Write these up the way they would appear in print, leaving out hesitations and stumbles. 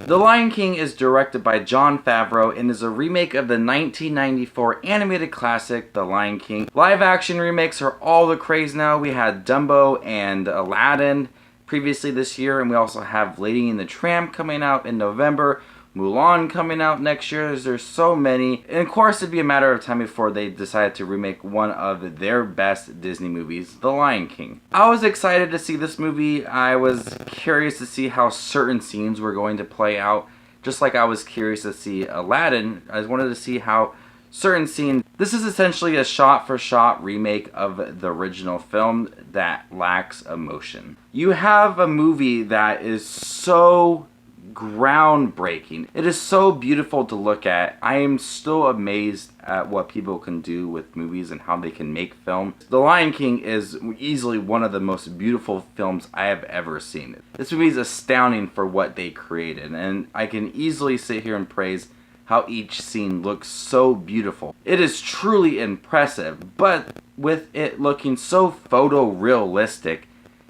The Lion King is directed by Jon Favreau and is a remake of the 1994 animated classic, The Lion King. Live action remakes are all the craze now. We had Dumbo and Aladdin previously this year, and we also have Lady and the Tramp coming out in November. Mulan coming out next year. There's so many. And of course, it'd be a matter of time before they decided to remake one of their best Disney movies, The Lion King. I was excited to see this movie. I was curious to see how certain scenes were going to play out. Just like I was curious to see Aladdin, I wanted to see how certain scenes... This is essentially a shot-for-shot remake of the original film that lacks emotion. You have a movie that is so groundbreaking. It is so beautiful to look at. I am still amazed at what people can do with movies and how they can make film. The Lion King is easily one of the most beautiful films I have ever seen. This movie is astounding for what they created, and I can easily sit here and praise how each scene looks so beautiful. It is truly impressive, but with it looking so photorealistic,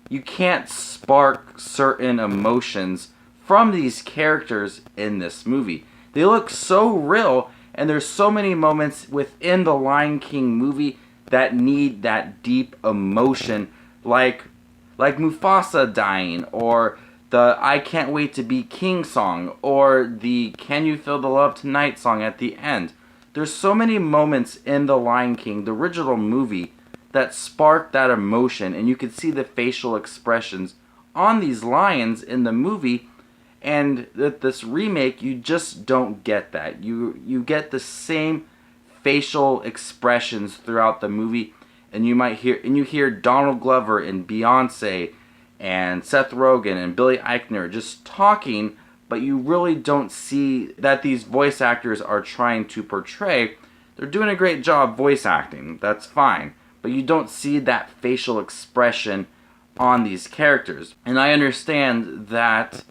you can't spark certain emotions from these characters in this movie. They look so real, and there's so many moments within the Lion King movie that need that deep emotion, like Mufasa dying, or the I Can't Wait to Be King song, or the Can You Feel the Love Tonight song at the end. There's so many moments in the Lion King, the original movie, that spark that emotion, and you can see the facial expressions on these lions in the movie. And with this remake, you just don't get that. You get the same facial expressions throughout the movie, and you hear Donald Glover and Beyonce and Seth Rogen and Billy Eichner just talking, but you really don't see that these voice actors are trying to portray. They're doing a great job voice acting, that's fine, but you don't see that facial expression on these characters. And I understand that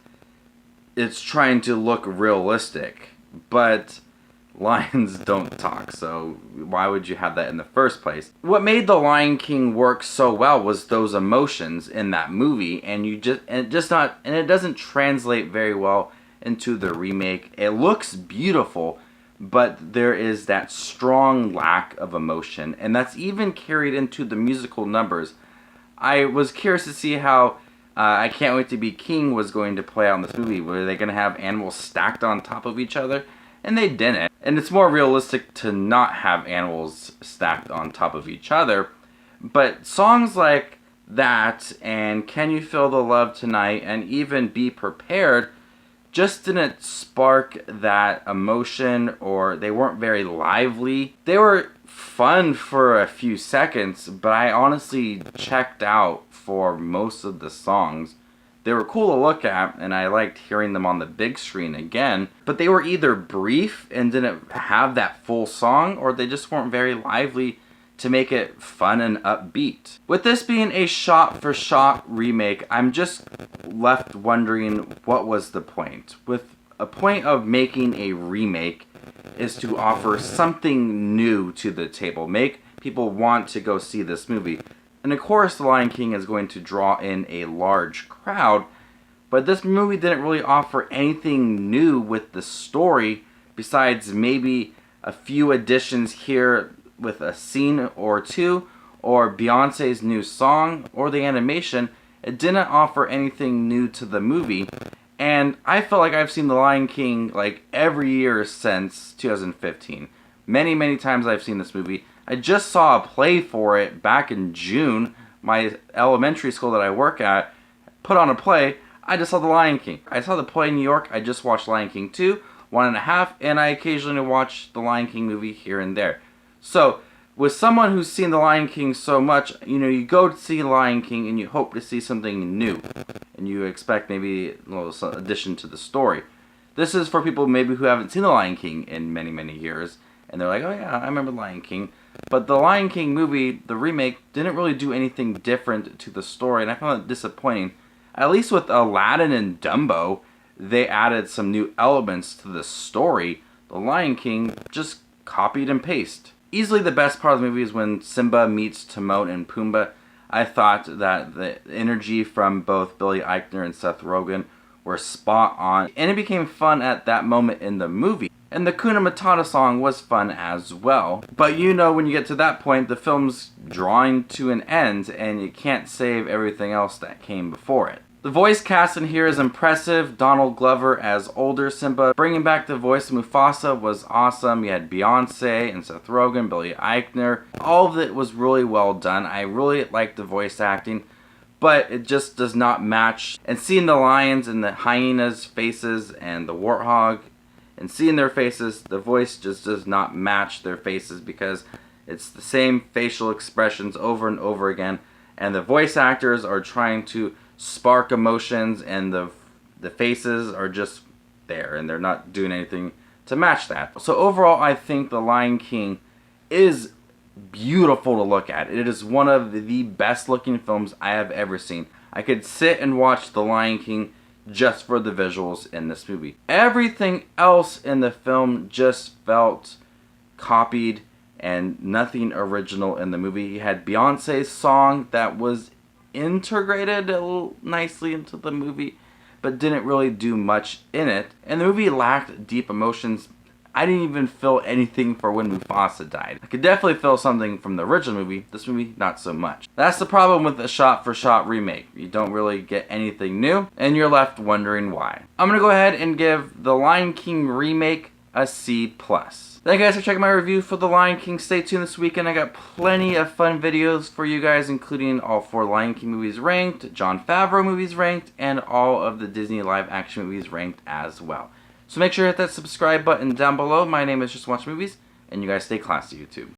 it's trying to look realistic, but lions don't talk, so why would you have that in the first place? What made The Lion King work so well was those emotions in that movie, and it doesn't translate very well into the remake. It looks beautiful, but there is that strong lack of emotion, and that's even carried into the musical numbers. I was curious to see how I Can't Wait to Be King was going to play out in this movie. Were they going to have animals stacked on top of each other? And they didn't. And it's more realistic to not have animals stacked on top of each other. But songs like that and Can You Feel the Love Tonight and even Be Prepared just didn't spark that emotion, or they weren't very lively. They were fun for a few seconds, but I honestly checked out for most of the songs. They were cool to look at, and I liked hearing them on the big screen again, but they were either brief and didn't have that full song, or they just weren't very lively to make it fun and upbeat. With this being a shot-for-shot remake, I'm just left wondering what was the point. With a point of making a remake is to offer something new to the table, make people want to go see this movie. And of course, The Lion King is going to draw in a large crowd, but this movie didn't really offer anything new with the story besides maybe a few additions here with a scene or two, or Beyonce's new song, or the animation. It didn't offer anything new to the movie, and I felt like I've seen The Lion King like every year since 2015. Many times I've seen this movie. I just saw a play for it back in June. My elementary school that I work at put on a play. I just saw The Lion King. I saw the play in New York. I just watched Lion King 2, 1.5, and I occasionally watch the Lion King movie here and there. So, with someone who's seen The Lion King so much, you go to see The Lion King and you hope to see something new. And you expect maybe a little addition to the story. This is for people maybe who haven't seen The Lion King in many years. And they're like, oh yeah, I remember The Lion King. But The Lion King movie, the remake, didn't really do anything different to the story. And I found it disappointing. At least with Aladdin and Dumbo, they added some new elements to the story. The Lion King just copied and pasted. Easily the best part of the movie is when Simba meets Timon and Pumbaa. I thought that the energy from both Billy Eichner and Seth Rogen were spot on, and it became fun at that moment in the movie. And the Kuna Matata song was fun as well. But you know, when you get to that point, the film's drawing to an end, and you can't save everything else that came before it. The voice cast in here is impressive. Donald Glover as older Simba. Bringing back the voice of Mufasa was awesome. You had Beyonce and Seth Rogen, Billy Eichner. All of it was really well done. I really liked the voice acting, but it just does not match. And seeing the lions and the hyenas' faces and the warthog, and seeing their faces, the voice just does not match their faces because it's the same facial expressions over and over again, and the voice actors are trying to spark emotions, and the faces are just there, and they're not doing anything to match that. So overall, I think The Lion King is beautiful to look at. It is one of the best looking films I have ever seen. I could sit and watch The Lion King just for the visuals in this movie. Everything else in the film just felt copied and nothing original in the movie. You had Beyonce's song that was integrated a little nicely into the movie, but didn't really do much in it. And the movie lacked deep emotions. I didn't even feel anything for when Mufasa died. I could definitely feel something from the original movie. This movie, not so much. That's the problem with a shot-for-shot remake. You don't really get anything new, and you're left wondering why. I'm gonna go ahead and give The Lion King remake a C+. Thank you guys for checking my review for The Lion King. Stay tuned this weekend. I got plenty of fun videos for you guys, including all 4 Lion King movies ranked, Jon Favreau movies ranked, and all of the Disney live-action movies ranked as well. So make sure to hit that subscribe button down below. My name is JustinWatchesMovies, and you guys stay classy, YouTube.